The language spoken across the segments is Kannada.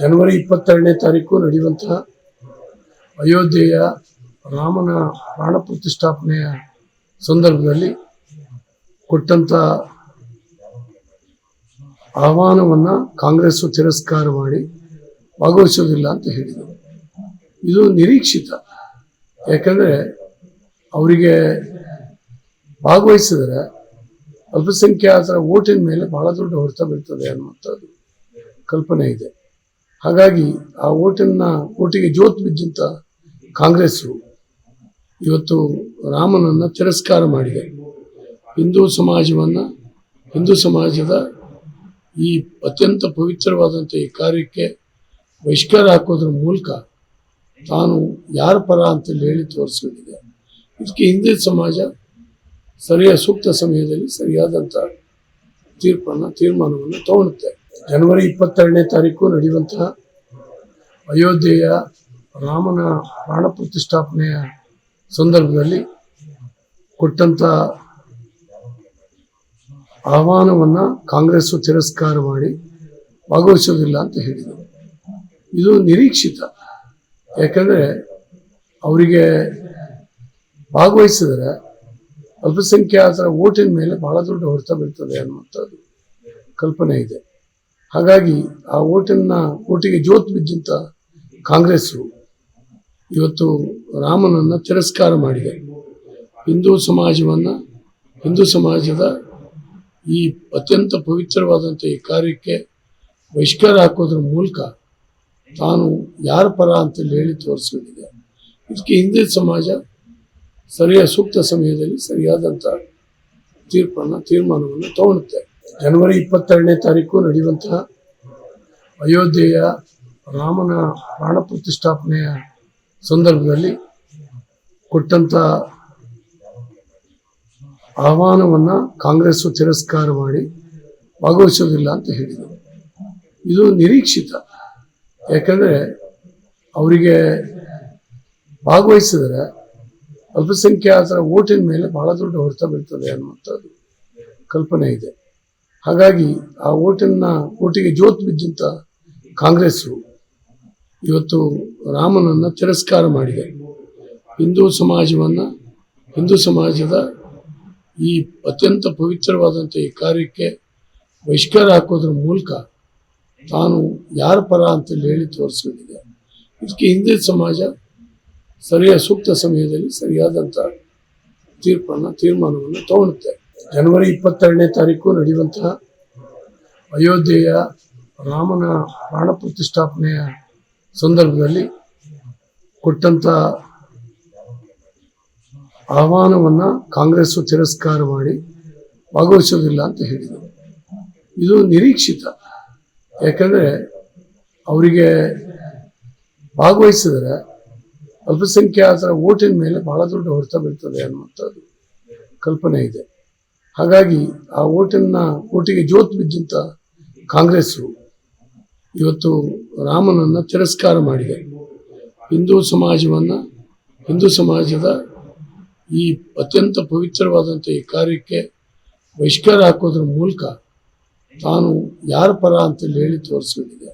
ಜನವರಿ 22ನೇ ತಾರೀಕು ನಡೆಯುವಂತಹ ಅಯೋಧ್ಯೆಯ ರಾಮನ ಪ್ರಾಣ ಪ್ರತಿಷ್ಠಾಪನೆಯ ಸಂದರ್ಭದಲ್ಲಿ ಕೊಟ್ಟಂತ ಆಹ್ವಾನವನ್ನು ಕಾಂಗ್ರೆಸ್ ತಿರಸ್ಕಾರ ಮಾಡಿ ಭಾಗವಹಿಸೋದಿಲ್ಲ ಅಂತ ಹೇಳಿದರು. ಇದು ನಿರೀಕ್ಷಿತ. ಯಾಕಂದರೆ ಅವರಿಗೆ ಭಾಗವಹಿಸಿದರೆ ಅಲ್ಪಸಂಖ್ಯಾತರ ಓಟಿನ ಮೇಲೆ ಬಹಳ ದೊಡ್ಡ ಹೊಡೆತ ಬೀಳ್ತದೆ ಅನ್ನುವಂಥದ್ದು ಕಲ್ಪನೆ ಇದೆ. ಹಾಗಾಗಿ ಆ ಓಟಿಗೆ ಜೋತು ಬಿದ್ದಂಥ ಕಾಂಗ್ರೆಸ್ಸು ಇವತ್ತು ರಾಮನನ್ನು ತಿರಸ್ಕಾರ ಮಾಡಿದೆ. ಹಿಂದೂ ಸಮಾಜದ ಈ ಅತ್ಯಂತ ಪವಿತ್ರವಾದಂಥ ಈ ಕಾರ್ಯಕ್ಕೆ ಬಹಿಷ್ಕಾರ ಹಾಕೋದ್ರ ಮೂಲಕ ತಾನು ಯಾರ ಪರ ಅಂತೇಳಿ ಹೇಳಿ ತೋರಿಸ್ಕೊಂಡಿದೆ. ಇದಕ್ಕೆ ಹಿಂದೂ ಸಮಾಜ ಸೂಕ್ತ ಸಮಯದಲ್ಲಿ ಸರಿಯಾದಂಥ ತೀರ್ಮಾನವನ್ನು ತಗೊಳುತ್ತೆ. ಜನವರಿ 22ನೇ ತಾರೀಕು ನಡೆಯುವಂತಹ ಅಯೋಧ್ಯೆಯ ರಾಮನ ಪ್ರಾಣ ಪ್ರತಿಷ್ಠಾಪನೆಯ ಸಂದರ್ಭದಲ್ಲಿ ಕೊಟ್ಟಂತ ಆಹ್ವಾನವನ್ನು ಕಾಂಗ್ರೆಸ್ ತಿರಸ್ಕಾರ ಮಾಡಿ ಭಾಗವಹಿಸೋದಿಲ್ಲ ಅಂತ ಹೇಳಿದರು. ಇದು ನಿರೀಕ್ಷಿತ. ಯಾಕಂದರೆ ಅವರಿಗೆ ಭಾಗವಹಿಸಿದರೆ ಅಲ್ಪಸಂಖ್ಯಾತರ ಓಟಿನ ಮೇಲೆ ಬಹಳ ದೊಡ್ಡ ಹೊಡೆತ ಬೀಳ್ತದೆ ಅನ್ನುವಂಥದ್ದು ಕಲ್ಪನೆ ಇದೆ. ಹಾಗಾಗಿ ಆ ಓಟಿಗೆ ಜೋತು ಬಿದ್ದಂಥ ಕಾಂಗ್ರೆಸ್ಸು ಇವತ್ತು ರಾಮನನ್ನು ತಿರಸ್ಕಾರ ಮಾಡಿದೆ. ಹಿಂದೂ ಸಮಾಜದ ಈ ಅತ್ಯಂತ ಪವಿತ್ರವಾದಂಥ ಈ ಕಾರ್ಯಕ್ಕೆ ಬಹಿಷ್ಕಾರ ಹಾಕೋದ್ರ ಮೂಲಕ ತಾನು ಯಾರ ಪರ ಅಂತೇಳಿ ಹೇಳಿ ತೋರಿಸ್ಕೊಂಡಿದೆ. ಇದಕ್ಕೆ ಹಿಂದೂ ಸಮಾಜ ಸೂಕ್ತ ಸಮಯದಲ್ಲಿ ಸರಿಯಾದಂಥ ತೀರ್ಮಾನವನ್ನು ತಗೊಳುತ್ತೆ. ಜನವರಿ 22ನೇ ತಾರೀಕು ನಡೆಯುವಂತಹ ಅಯೋಧ್ಯೆಯ ರಾಮನ ಪ್ರಾಣ ಪ್ರತಿಷ್ಠಾಪನೆಯ ಸಂದರ್ಭದಲ್ಲಿ ಕೊಟ್ಟಂತ ಆಹ್ವಾನವನ್ನು ಕಾಂಗ್ರೆಸ್ ತಿರಸ್ಕಾರ ಮಾಡಿ ಭಾಗವಹಿಸೋದಿಲ್ಲ ಅಂತ ಹೇಳಿದರು. ಇದು ನಿರೀಕ್ಷಿತ. ಯಾಕಂದರೆ ಅವರಿಗೆ ಭಾಗವಹಿಸಿದರೆ ಅಲ್ಪಸಂಖ್ಯಾತರ ಓಟಿನ ಮೇಲೆ ಬಹಳ ದೊಡ್ಡ ಹೊಡೆತ ಬೀಳ್ತದೆ ಅನ್ನುವಂಥದ್ದು ಕಲ್ಪನೆ ಇದೆ. ಹಾಗಾಗಿ ಆ ಓಟಿಗೆ ಜೋತು ಬಿದ್ದಂಥ ಕಾಂಗ್ರೆಸ್ಸು ಇವತ್ತು ರಾಮನನ್ನು ತಿರಸ್ಕಾರ ಮಾಡಿದೆ. ಹಿಂದೂ ಸಮಾಜದ ಈ ಅತ್ಯಂತ ಪವಿತ್ರವಾದಂಥ ಈ ಕಾರ್ಯಕ್ಕೆ ಬಹಿಷ್ಕಾರ ಹಾಕೋದ್ರ ಮೂಲಕ ತಾನು ಯಾರ ಪರ ಅಂತೇಳಿ ಹೇಳಿ ತೋರಿಸ್ಕೊಂಡಿದೆ. ಇದಕ್ಕೆ ಹಿಂದೂ ಸಮಾಜ ಸೂಕ್ತ ಸಮಯದಲ್ಲಿ ಸರಿಯಾದಂಥ ತೀರ್ಮಾನವನ್ನು ತಗೊಳುತ್ತೆ. ಜನವರಿ 22ನೇ ತಾರೀಕು ನಡೆಯುವಂತಹ ಅಯೋಧ್ಯೆಯ ರಾಮನ ಪ್ರಾಣ ಪ್ರತಿಷ್ಠಾಪನೆಯ ಸಂದರ್ಭದಲ್ಲಿ ಕೊಟ್ಟಂತ ಆಹ್ವಾನವನ್ನು ಕಾಂಗ್ರೆಸ್ ತಿರಸ್ಕಾರ ಮಾಡಿ ಭಾಗವಹಿಸೋದಿಲ್ಲ ಅಂತ ಹೇಳಿದರು. ಇದು ನಿರೀಕ್ಷಿತ. ಯಾಕಂದರೆ ಅವರಿಗೆ ಭಾಗವಹಿಸಿದರೆ ಅಲ್ಪಸಂಖ್ಯಾತರ ಓಟಿನ ಮೇಲೆ ಬಹಳ ದೊಡ್ಡ ಹೊಡೆತ ಬೀಳ್ತದೆ ಅನ್ನುವಂಥದ್ದು ಕಲ್ಪನೆ ಇದೆ. ಹಾಗಾಗಿ ಆ ಓಟಿಗೆ ಜೋತು ಬಿದ್ದಂಥ ಕಾಂಗ್ರೆಸ್ಸು ಇವತ್ತು ರಾಮನನ್ನು ತಿರಸ್ಕಾರ ಮಾಡಿದೆ. ಹಿಂದೂ ಸಮಾಜದ ಈ ಅತ್ಯಂತ ಪವಿತ್ರವಾದಂಥ ಈ ಕಾರ್ಯಕ್ಕೆ ಬಹಿಷ್ಕಾರ ಹಾಕೋದ್ರ ಮೂಲಕ ತಾನು ಯಾರ ಪರ ಅಂತೇಳಿ ಹೇಳಿ ತೋರಿಸ್ಕೊಂಡಿದೆ.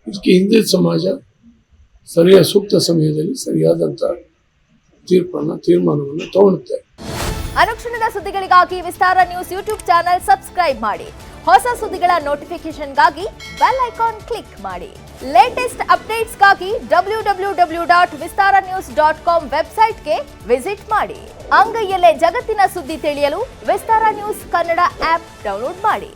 ಇದಕ್ಕೆ ಹಿಂದೂ ಸಮಾಜ ಸೂಕ್ತ ಸಮಯದಲ್ಲಿ ಸರಿಯಾದಂಥ ತೀರ್ಮಾನವನ್ನು ತಗೊಳುತ್ತೆ. ಅನುಕ್ಷಣದ ಸುದ್ದಿಗಳಿಗಾಗಿ ವಿಸ್ತಾರ ನ್ಯೂಸ್ ಯೂಟ್ಯೂಬ್ ಚಾನೆಲ್ ಸಬ್ಸ್ಕ್ರೈಬ್ ಮಾಡಿ. ಹೊಸ ಸುದ್ದಿಗಳ ನೋಟಿಫಿಕೇಶನ್ಗಾಗಿ ಬೆಲ್ ಐಕಾನ್ ಕ್ಲಿಕ್ ಮಾಡಿ. ಲೇಟೆಸ್ಟ್ ಅಪ್ಡೇಟ್ಸ್ಗಾಗಿ www.vistaranews.com ವೆಬ್ಸೈಟ್ಗೆ ವಿಸಿಟ್ ಮಾಡಿ. ಅಂಗೈಯಲ್ಲೇ ಜಗತ್ತಿನ ಸುದ್ದಿ ತಿಳಿಯಲು ವಿಸ್ತಾರ ನ್ಯೂಸ್ ಕನ್ನಡ ಆಪ್ ಡೌನ್ಲೋಡ್ ಮಾಡಿ.